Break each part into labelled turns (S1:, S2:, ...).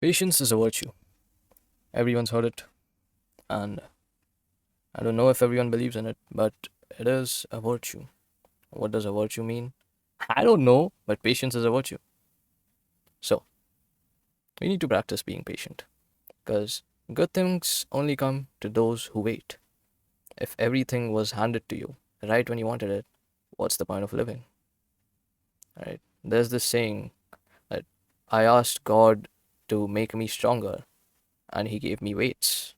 S1: Patience is a virtue. Everyone's heard it, and I don't know if everyone believes in it, but it is a virtue. What does a virtue mean? I don't know, but patience is a virtue. So, we need to practice being patient because good things only come to those who wait. If everything was handed to you right when you wanted it, what's the point of living? Right? There's this saying that I asked God to make me stronger and he gave me weights.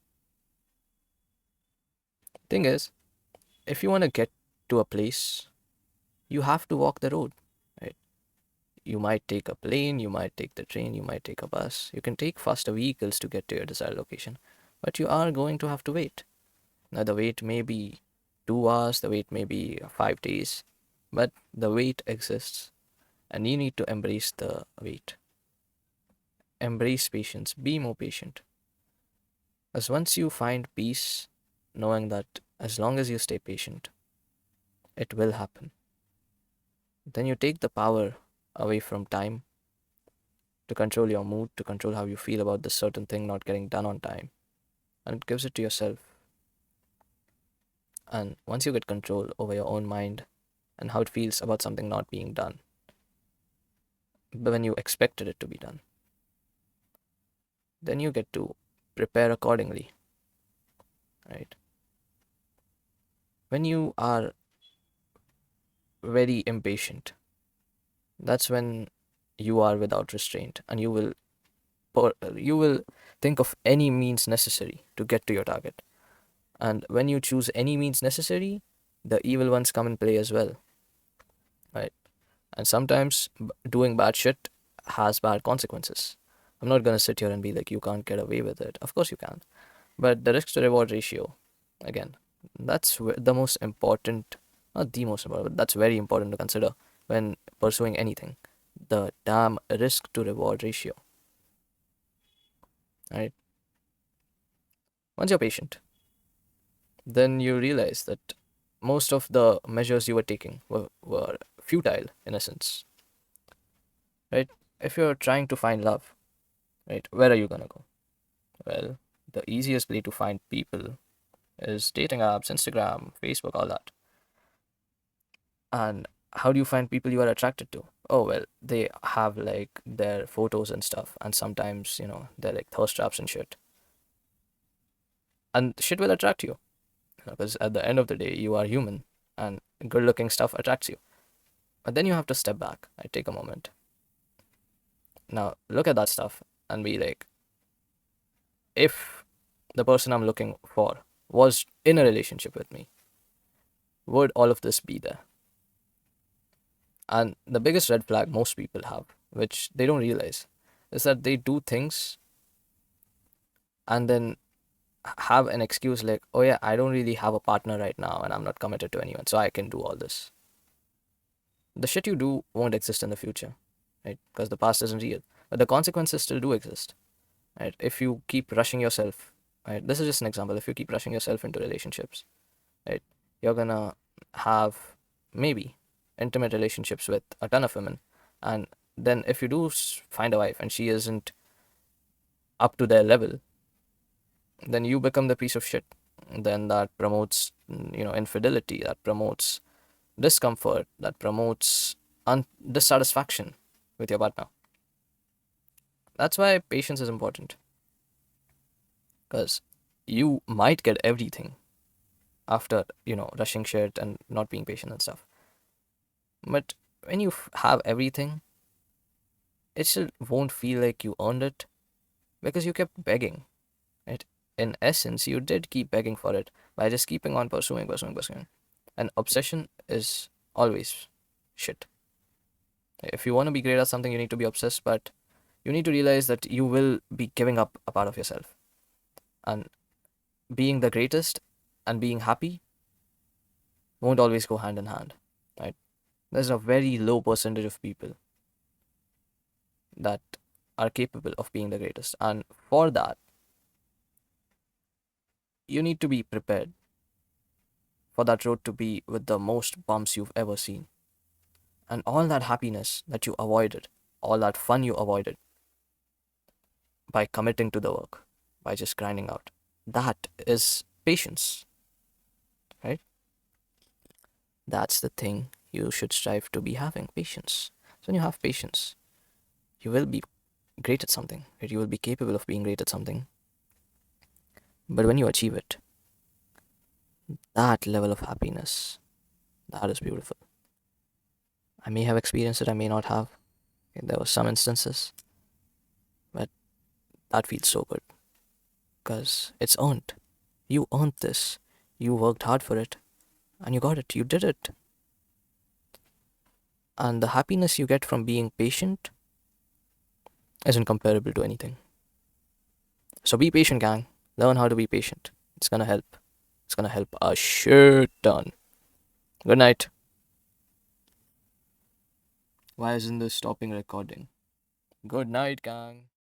S1: Thing is, if you want to get to a place, you have to walk the road, right? You might take a plane, you might take the train, you might take a bus. You can take faster vehicles to get to your desired location, but you are going to have to wait. Now, the wait may be 2 hours, the wait may be 5 days, but the wait exists, and you need to embrace the wait. Embrace patience, be more patient. As once you find peace, knowing that as long as you stay patient, it will happen. Then you take the power away from time to control your mood, to control how you feel about this certain thing not getting done on time, and it gives it to yourself. And once you get control over your own mind and how it feels about something not being done, but when you expected it to be done, then you get to prepare accordingly, right? When you are very impatient, that's when you are without restraint and you will think of any means necessary to get to your target. And when you choose any means necessary, the evil ones come in play as well, right? And sometimes doing bad shit has bad consequences. I'm not gonna sit here and be like, you can't get away with it. Of course you can. But the risk to reward ratio, again, that's the most important, not the most important, but that's very important to consider when pursuing anything. The damn risk to reward ratio, right? Once you're patient, then you realize that most of the measures you were taking were futile in essence, right? If you're trying to find love, right, where are you gonna go? Well, the easiest way to find people is dating apps, Instagram, Facebook, all that. And how do you find people you are attracted to? Oh, well, they have like their photos and stuff, and sometimes, they're like thirst traps and shit. And shit will attract you, because at the end of the day, you are human, and good looking stuff attracts you. But then you have to step back. I take a moment. Now, look at that stuff and be like, if the person I'm looking for was in a relationship with me, would all of this be there? And the biggest red flag most people have, which they don't realize, is that they do things and then have an excuse like, oh yeah, I don't really have a partner right now and I'm not committed to anyone, so I can do all this. The shit you do won't exist in the future, right? Because the past isn't real. But the consequences still do exist, right? If you keep rushing yourself, right? This is just an example. If you keep rushing yourself into relationships, right? You're gonna have maybe intimate relationships with a ton of women. And then if you do find a wife and she isn't up to their level, then you become the piece of shit. Then that promotes, infidelity, that promotes discomfort, that promotes dissatisfaction with your partner. That's why patience is important, because you might get everything after, rushing shit and not being patient and stuff. But when you have everything, it still won't feel like you earned it because you kept begging. Right? In essence, you did keep begging for it by just keeping on pursuing, pursuing, pursuing. And obsession is always shit. If you want to be great at something, you need to be obsessed, but you need to realize that you will be giving up a part of yourself. And being the greatest and being happy won't always go hand in hand. Right? There's a very low percentage of people that are capable of being the greatest. And for that, you need to be prepared for that road to be with the most bumps you've ever seen. And all that happiness that you avoided, all that fun you avoided, by committing to the work, by just grinding out. That is patience, right? That's the thing you should strive to be having, patience. So when you have patience, you will be great at something, right? You will be capable of being great at something. But when you achieve it, that level of happiness, that is beautiful. I may have experienced it, I may not have. There were some instances, but that feels so good because it's earned. You earned this. You worked hard for it and you got it. You did it. And the happiness you get from being patient isn't comparable to anything. So be patient, gang. Learn how to be patient. It's gonna help. It's gonna help a shit ton. Good night. Why isn't this stopping recording? Good night, gang.